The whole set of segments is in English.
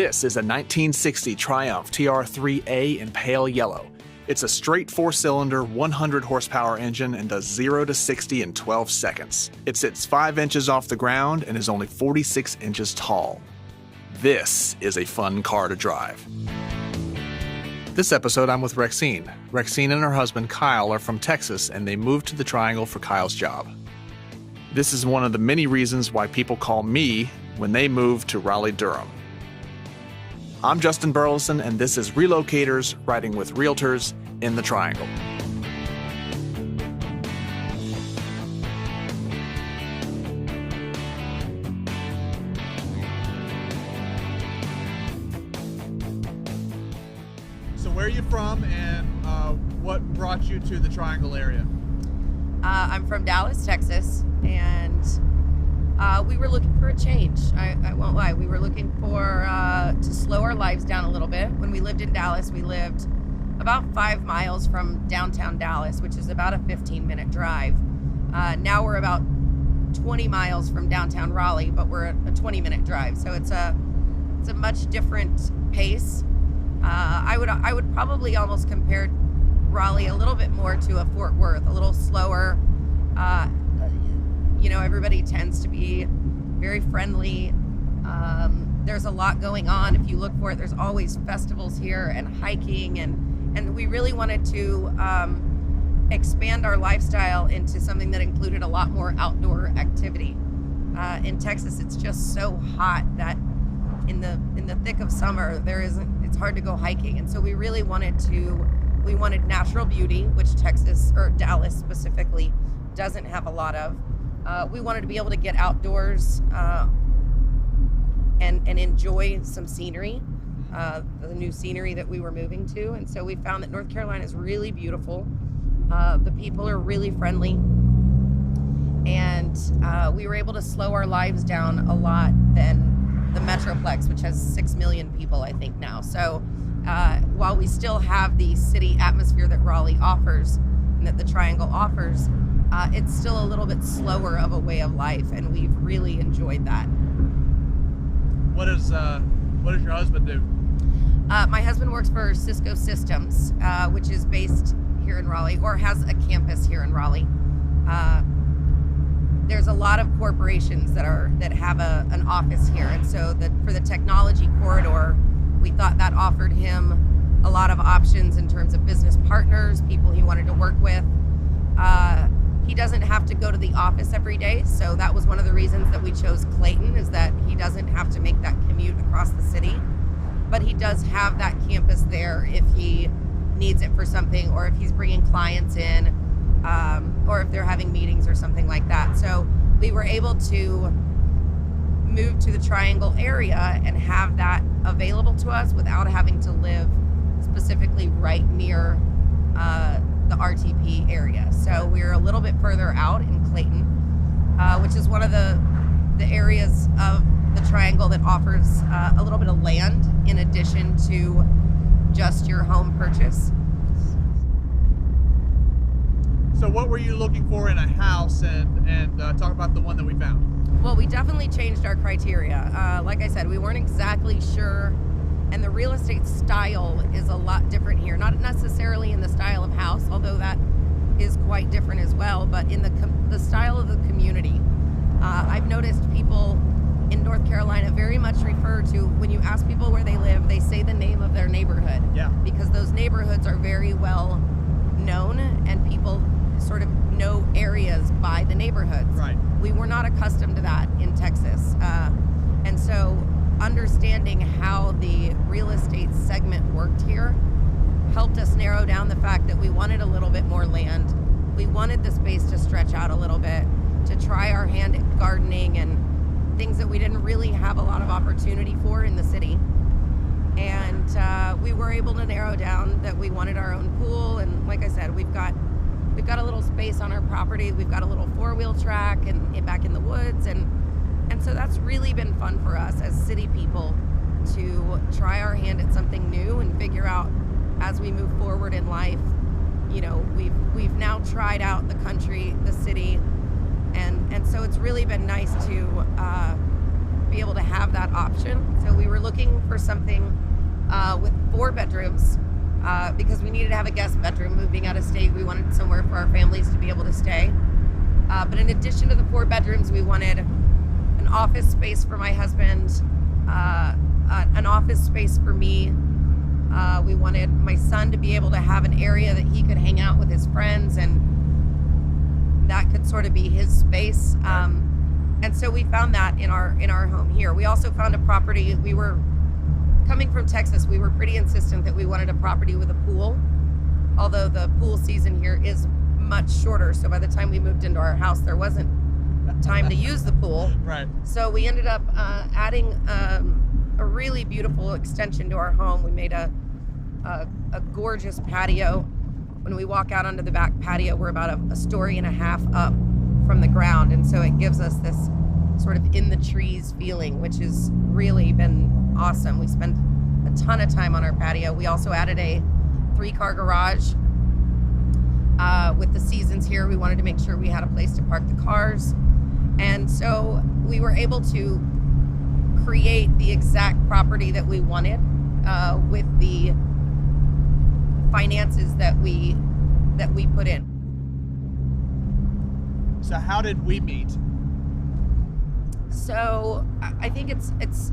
This is a 1960 Triumph TR3A in pale yellow. It's a straight 4-cylinder, 100 horsepower engine and does 0 to 60 in 12 seconds. It sits 5 inches off the ground and is only 46 inches tall. This is a fun car to drive. This episode, I'm with Rexine. Rexine and her husband, Kyle, are from Texas, and they moved to the Triangle for Kyle's job. This is one of the many reasons why people call me when they move to Raleigh-Durham. I'm Justin Burleson, and this is Relocators Riding with Realtors in the Triangle. So where are you from, and what brought you to the Triangle area? I'm from Dallas, Texas, and we were looking for a change. I won't lie. We were looking for to slow our lives down a little bit. When we lived in Dallas, we lived about 5 miles from downtown Dallas, which is about a 15-minute drive. Now we're about 20 miles from downtown Raleigh, but we're a 20-minute drive. So it's a much different pace. I would probably almost compare Raleigh a little bit more to a Fort Worth, a little slower. Everybody tends to be very friendly. There's a lot going on. If you look for it, there's always festivals here and hiking, and we really wanted to expand our lifestyle into something that included a lot more outdoor activity. In Texas, it's just so hot that in the thick of summer, it's hard to go hiking, and so we really wanted natural beauty, which Texas, or Dallas specifically, doesn't have a lot of. We wanted to be able to get outdoors and enjoy some scenery, the new scenery that we were moving to. And so we found that North Carolina is really beautiful. The people are really friendly. And we were able to slow our lives down a lot than the Metroplex, which has 6 million people, I think, now. So while we still have the city atmosphere that Raleigh offers and that the Triangle offers, it's still a little bit slower of a way of life, and we've really enjoyed that. What does your husband do? My husband works for Cisco Systems, which is based here in Raleigh, or has a campus here in Raleigh. There's a lot of corporations that have an office here, and so for the technology corridor, we thought that offered him a lot of options in terms of business partners, people he wanted to work with. He doesn't have to go to the office every day, so that was one of the reasons that we chose Clayton, is that he doesn't have to make that commute across the city. But he does have that campus there if he needs it for something, or if he's bringing clients in, or if they're having meetings or something like that. So we were able to move to the Triangle area and have that available to us without having to live specifically right near the RTP area. So we're a little bit further out in Clayton, which is one of the areas of the Triangle that offers a little bit of land in addition to just your home purchase. So what were you looking for in a house, and talk about the one that we found? Well, we definitely changed our criteria. Like I said, we weren't exactly sure, and the real estate style is a lot different here. Not necessarily in the style of house, although that is quite different as well, but in the style of the community. I've noticed people in North Carolina very much refer to, when you ask people where they live, they say the name of their neighborhood. Yeah. Because those neighborhoods are very well known, and people sort of know areas by the neighborhoods. Right. We were not accustomed to that in Texas. And so understanding how the real estate segment worked here helped us narrow down the fact that we wanted a little bit more land. We wanted the space to stretch out a little bit, to try our hand at gardening and things that we didn't really have a lot of opportunity for in the city. And we were able to narrow down that we wanted our own pool. And like I said, we've got a little space on our property. We've got a little 4-wheel track and back in the woods. And so that's really been fun for us as city people, to try our hand at something new and figure out as we move forward in life. We've now tried out the country, the city, and so it's really been nice to be able to have that option. So we were looking for something with 4 bedrooms because we needed to have a guest bedroom. Moving out of state, we wanted somewhere for our families to be able to stay. But in addition to the 4 bedrooms, we wanted an office space for my husband, an office space for me. We wanted my son to be able to have an area that he could hang out with his friends, and that could sort of be his space. And so we found that in our home here. We also found a property. We were coming from Texas. We were pretty insistent that we wanted a property with a pool, although the pool season here is much shorter. So by the time we moved into our house, there wasn't time to use the pool. Right. So we ended up adding a really beautiful extension to our home. We made a gorgeous patio. When we walk out onto the back patio, we're about a story and a half up from the ground, and so it gives us this sort of in the trees feeling, which has really been awesome. We spent a ton of time on our patio. We also added a 3-car garage. With the seasons here, we wanted to make sure we had a place to park the cars, and so we were able to create the exact property that we wanted with the finances that we put in. So how did we meet? So I think it's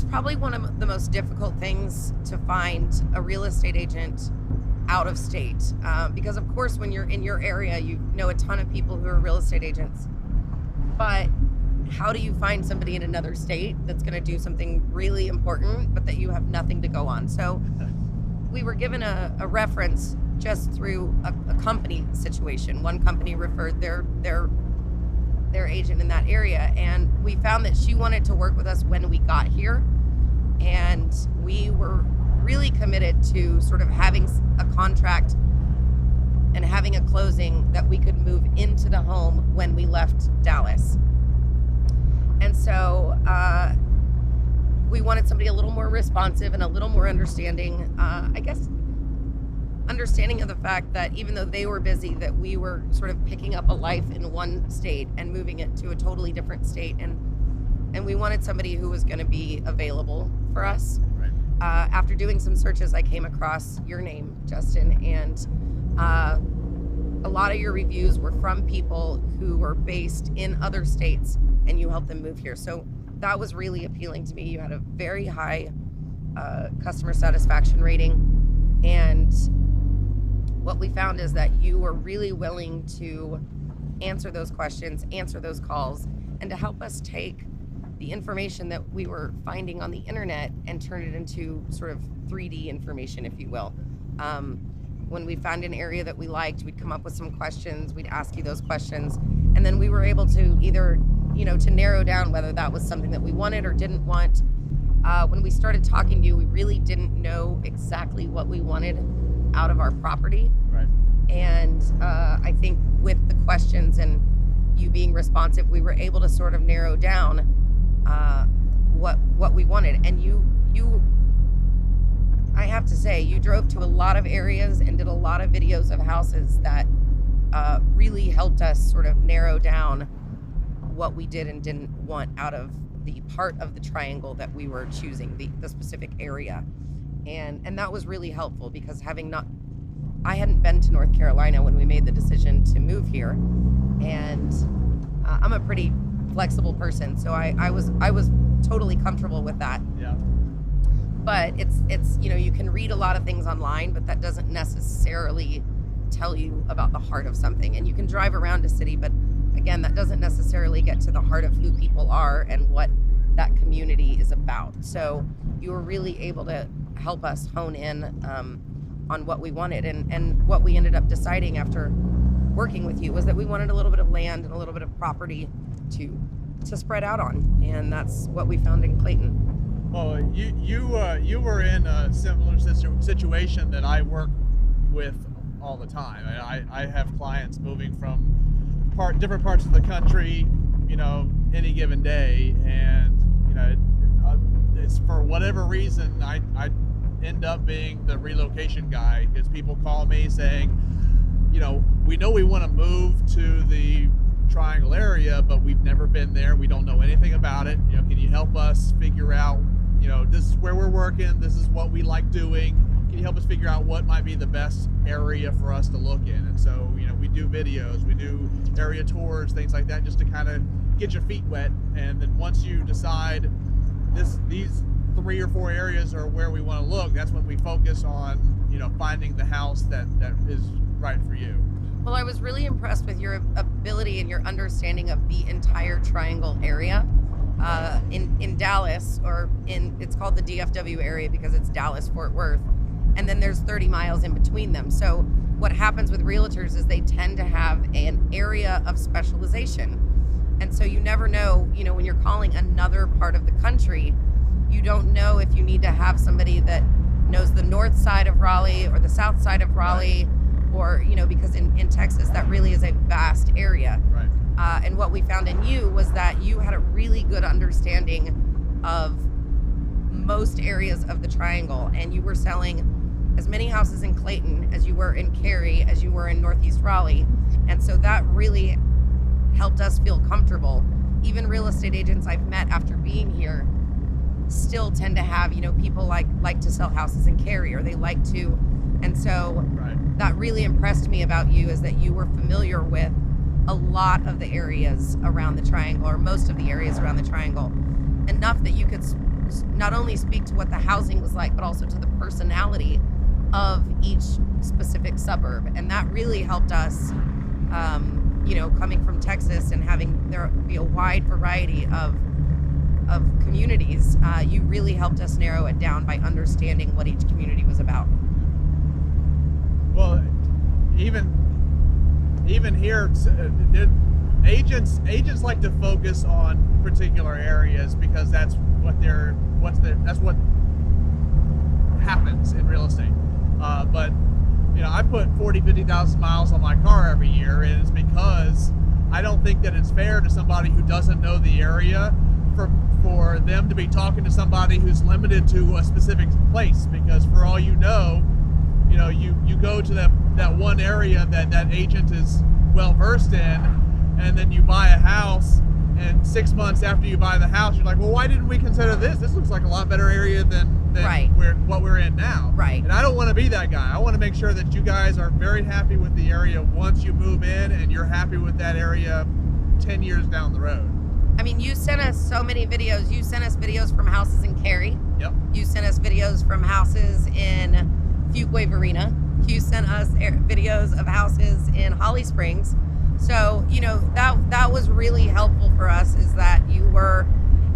probably one of the most difficult things to find a real estate agent out of state, because of course when you're in your area you know a ton of people who are real estate agents, but how do you find somebody in another state that's going to do something really important but that you have nothing to go on? So we were given a reference just through a company situation. One company referred their agent in that area, and we found that she wanted to work with us when we got here, and we were really committed to sort of having a contract and having a closing that we could move into the home when we left Dallas. And so we wanted somebody a little more responsive and a little more understanding, I guess, understanding of the fact that even though they were busy, that we were sort of picking up a life in one state and moving it to a totally different state. And we wanted somebody who was going to be available for us. Right. After doing some searches, I came across your name, Justin, and a lot of your reviews were from people who were based in other states, and you helped them move here. So that was really appealing to me. You had a very high customer satisfaction rating, and what we found is that you were really willing to answer those questions, answer those calls, and to help us take the information that we were finding on the internet and turn it into sort of 3D information, if you will. When we found an area that we liked, we'd come up with some questions, we'd ask you those questions, and then we were able to either, to narrow down whether that was something that we wanted or didn't want. When we started talking to you, we really didn't know exactly what we wanted out of our property. Right. And I think with the questions and you being responsive, we were able to sort of narrow down what we wanted. And you I have to say, you drove to a lot of areas and did a lot of videos of houses that really helped us sort of narrow down what we did and didn't want out of the part of the triangle that we were choosing, the specific area. And that was really helpful, because I hadn't been to North Carolina when we made the decision to move here, and I'm a pretty flexible person, so I was totally comfortable with that. Yeah. But it's you can read a lot of things online, but that doesn't necessarily tell you about the heart of something. And you can drive around a city, but again, that doesn't necessarily get to the heart of who people are and what that community is about. So you were really able to help us hone in on what we wanted, and what we ended up deciding after working with you was that we wanted a little bit of land and a little bit of property to spread out on, and that's what we found in Clayton. Well, you were in a similar situation that I work with all the time. I have clients moving from different parts of the country, any given day, and it's for whatever reason I end up being the relocation guy, because people call me saying, we know we want to move to the Triangle area, but we've never been there. We don't know anything about it. Can you help us figure out, this is where we're working, this is what we like doing. Can you help us figure out what might be the best area for us to look in? And so, we do videos, we do area tours, things like that, just to kind of get your feet wet. And then once you decide these 3 or 4 areas are where we want to look, that's when we focus on, finding the house that is right for you. Well, I was really impressed with your ability and your understanding of the entire Triangle area. In Dallas, it's called the DFW area because it's Dallas, Fort Worth, and then there's 30 miles in between them. So what happens with realtors is they tend to have an area of specialization. And so you never know, when you're calling another part of the country, you don't know if you need to have somebody that knows the north side of Raleigh or the south side of Raleigh, or, because in Texas, that really is a vast area. Right. And what we found in you was that you had a really good understanding of most areas of the Triangle, and you were selling as many houses in Clayton as you were in Cary, as you were in Northeast Raleigh. And so that really helped us feel comfortable. Even real estate agents I've met after being here still tend to have, people like to sell houses in Cary, or they like to. And so that really impressed me about you, is that you were familiar with a lot of the areas around the Triangle, or most of the areas around the Triangle, enough that you could not only speak to what the housing was like, but also to the personality of each specific suburb. And that really helped us, coming from Texas and having there be a wide variety of communities, you really helped us narrow it down by understanding what each community was about. Well, even here, agents like to focus on particular areas because that's what happens in real estate. But I put 50,000 miles on my car every year, and it's because I don't think that it's fair to somebody who doesn't know the area for them to be talking to somebody who's limited to a specific place, because for all you go to that one area that agent is well versed in, and then you buy a house, and 6 months after you buy the house, you're like, well, why didn't we consider this? This looks like a lot better area than what we're in now. Right. And I don't want to be that guy. I want to make sure that you guys are very happy with the area once you move in, and you're happy with that area 10 years down the road. I mean, you sent us so many videos. You sent us videos from houses in Cary. Yep. You sent us videos from houses in Fuquay Varina. You sent us videos of houses in Holly Springs. So, that was really helpful for us, is that you were,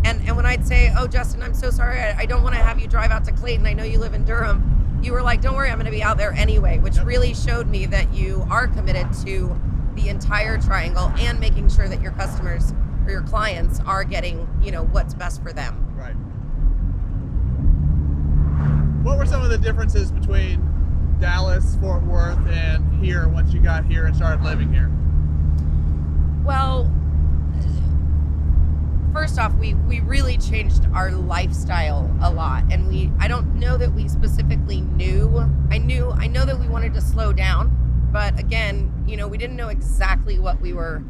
and when I'd say, oh, Justin, I'm so sorry, I don't want to have you drive out to Clayton, I know you live in Durham, you were like, don't worry, I'm going to be out there anyway, which really showed me that you are committed to the entire Triangle and making sure that your customers or your clients are getting, what's best for them. Right. What were some of the differences between Dallas, Fort Worth, and here once you got here and started living here? Well, first off, we really changed our lifestyle a lot, and I don't know that we specifically knew. I know that we wanted to slow down, but again, we didn't know exactly what we were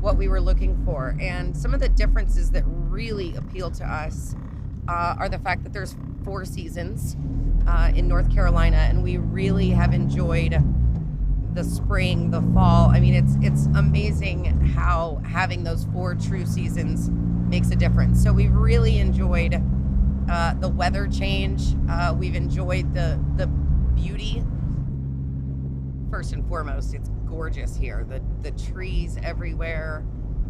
looking for. And some of the differences that really appeal to us are the fact that there's 4 seasons in North Carolina, and we really have enjoyed the spring, the fall. I mean, it's amazing how having those 4 true seasons makes a difference. So we've really enjoyed the weather change. We've enjoyed the beauty. First and foremost, it's gorgeous here. The trees everywhere.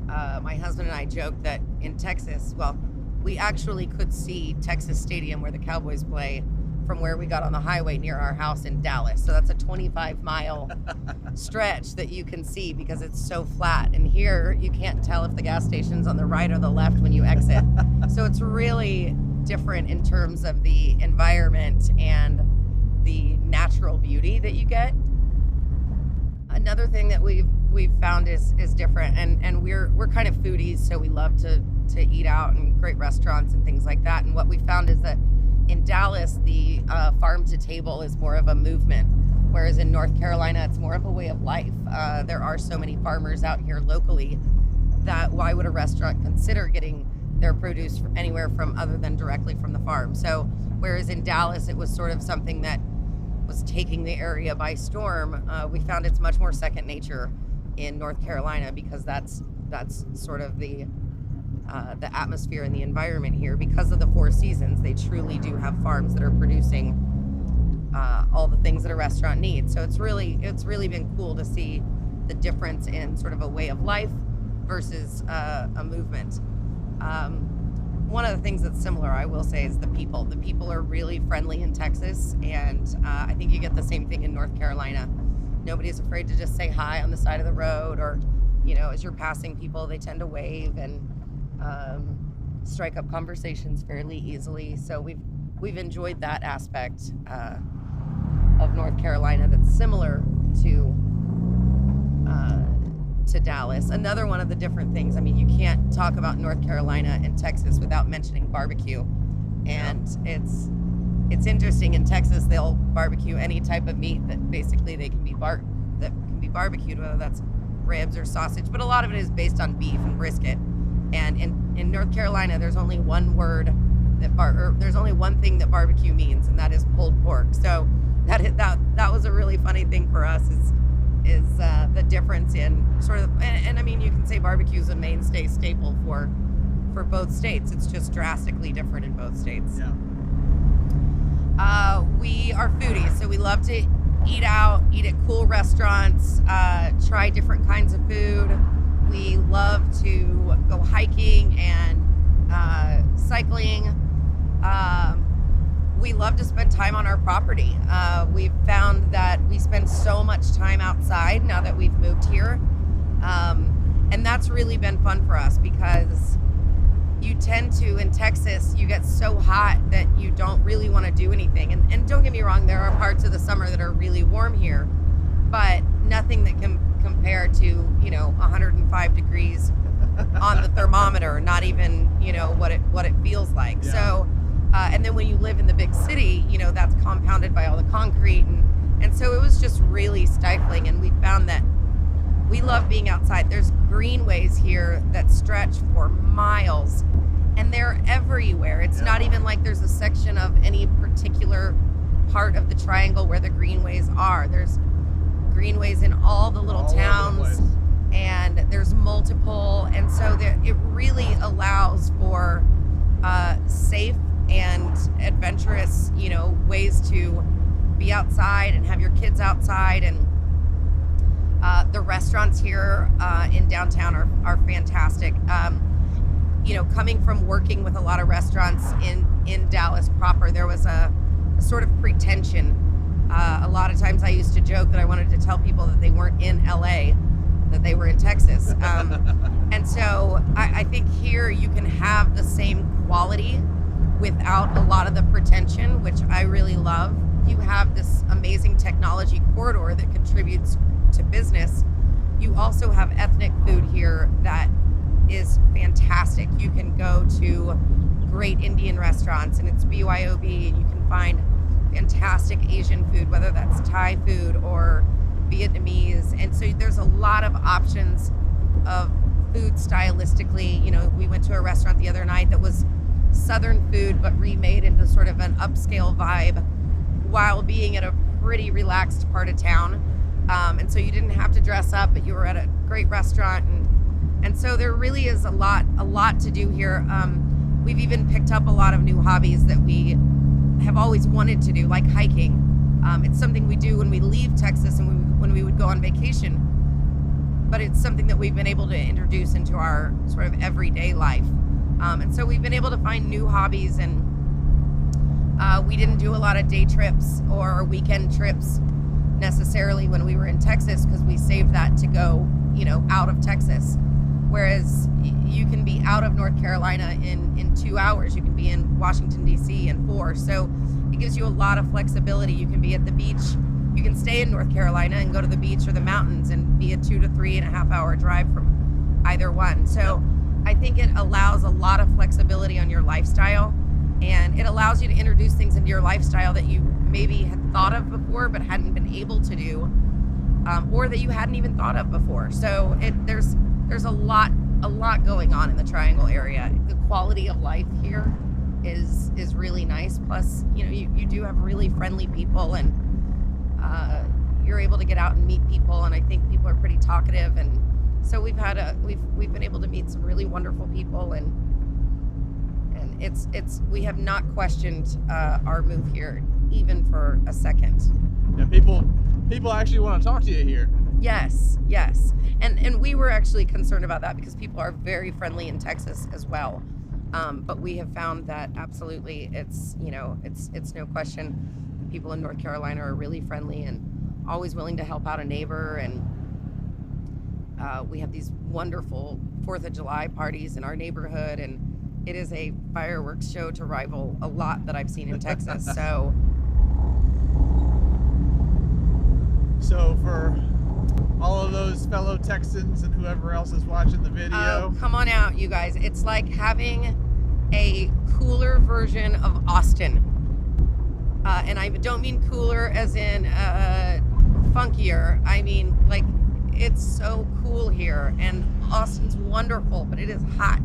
My husband and I joked that in Texas, well, we actually could see Texas Stadium where the Cowboys play from where we got on the highway near our house in Dallas. So that's a 25-mile stretch that you can see because it's so flat. And here you can't tell if the gas station's on the right or the left when you exit. So it's really different in terms of the environment and the natural beauty that you get. Another thing that we've found is different, and we're kind of foodies, so we love to eat out and great restaurants and things like that. And what we found is that in Dallas, the farm to table is more of a movement. Whereas in North Carolina, it's more of a way of life. There are so many farmers out here locally that why would a restaurant consider getting their produce anywhere from other than directly from the farm? So whereas in Dallas, it was sort of something that was taking the area by storm, we found it's much more second nature in North Carolina, because that's sort of the atmosphere and the environment here. Because of the 4 seasons, they truly do have farms that are producing all the things that a restaurant needs. So it's really been cool to see the difference in sort of a way of life versus a movement. One of the things that's similar, I will say, is the people. The people are really friendly in Texas, and I think you get the same thing in North Carolina. Nobody's afraid to just say hi on the side of the road, or, you know, as you're passing people, they tend to wave and strike up conversations fairly easily. So we've enjoyed that aspect of North Carolina that's similar to Dallas. Another one of the different things, I mean, you can't talk about North Carolina and Texas without mentioning barbecue. And it's interesting, in Texas they'll barbecue any type of meat that basically that can be barbecued, whether that's ribs or sausage, but a lot of it is based on beef and brisket. And in North Carolina, there's only one word there's only one thing that barbecue means, and that is pulled pork. So that was a really funny thing for us, is the difference in sort of, and I mean, you can say barbecue is a mainstay staple for both states. It's just drastically different in both states. Yeah. We are foodies, so we love to eat out, eat at cool restaurants, try different kinds of food. We love to go hiking and cycling. We love to spend time on our property. We've found that we spend so much time outside now that we've moved here. And that's really been fun for us, because you tend to, in Texas, you get so hot that you don't really want to do anything. And don't get me wrong, there are parts of the summer that are really warm here, but nothing that can compare to, 105 degrees on the thermometer, not even, what it feels like. Yeah. So, and then when you live in the big city, that's compounded by all the concrete. And so it was just really stifling. And we found that we love being outside. There's greenways here that stretch for miles, and they're everywhere. It's not even like there's a section of any particular part of the triangle where the greenways are. There's greenways in all the little towns, and there's multiple. And so it really allows for safe and adventurous, ways to be outside and have your kids outside. And the restaurants here in downtown are fantastic. Coming from working with a lot of restaurants in Dallas proper, there was a sort of pretension. A lot of times I used to joke that I wanted to tell people that they weren't in LA, that they were in Texas. And so I think here you can have the same quality without a lot of the pretension, which I really love. You have this amazing technology corridor that contributes to business. You also have ethnic food here that is fantastic. You can go to great Indian restaurants, and it's BYOB, and you can find fantastic Asian food, whether that's Thai food or Vietnamese. And so there's a lot of options of food stylistically. We went to a restaurant the other night that was Southern food, but remade into sort of an upscale vibe while being at a pretty relaxed part of town. And so you didn't have to dress up, but you were at a great restaurant. And so there really is a lot to do here. We've even picked up a lot of new hobbies that we have always wanted to do, like hiking. It's something we do when we leave Texas and when we would go on vacation, but it's something that we've been able to introduce into our sort of everyday life. And so we've been able to find new hobbies, and we didn't do a lot of day trips or weekend trips necessarily when we were in Texas, because we saved that to go, out of Texas. Whereas you can be out of North Carolina in 2 hours. You can be in Washington, D.C. in 4. So it gives you a lot of flexibility. You can be at the beach. You can stay in North Carolina and go to the beach or the mountains and be a 2 to 3.5 hour drive from either one. So I think it allows a lot of flexibility on your lifestyle. And it allows you to introduce things into your lifestyle that you maybe had thought of before but hadn't been able to do, or that you hadn't even thought of before. So there's a lot going on in the Triangle area. The quality of life here is really nice. Plus, you do have really friendly people, and you're able to get out and meet people. And I think people are pretty talkative, and so we've been able to meet some really wonderful people, and we have not questioned our move here even for a second. Yeah, people actually want to talk to you here. Yes, and we were actually concerned about that because people are very friendly in Texas as well. But we have found that absolutely it's no question. People in North Carolina are really friendly and always willing to help out a neighbor, and we have these wonderful 4th of July parties in our neighborhood, and it is a fireworks show to rival a lot that I've seen in Texas. So for all of those fellow Texans and whoever else is watching the video, come on out, you guys. It's like having a cooler version of Austin. And I don't mean cooler as in funkier. I mean, like, it's so cool here, and Austin's wonderful, but it is hot.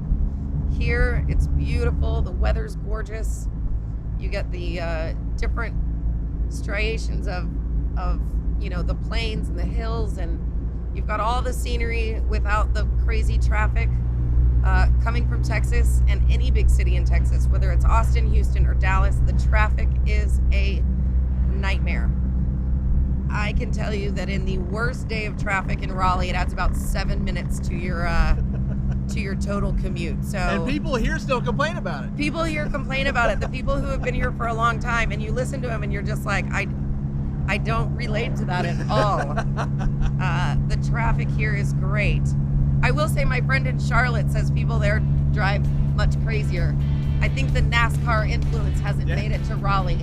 Here, it's beautiful. The weather's gorgeous. You get the different striations of the plains and the hills, and you've got all the scenery without the crazy traffic coming from Texas. And any big city in Texas, whether it's Austin, Houston, or Dallas, the traffic is a nightmare. I can tell you that in the worst day of traffic in Raleigh, it adds about 7 minutes to your total commute. So, and people here still complain about it. People here complain about it. The people who have been here for a long time, and you listen to them and you're just like, I don't relate to that at all. The traffic here is great. I will say my friend in Charlotte says people there drive much crazier. I think the NASCAR influence hasn't made it to Raleigh.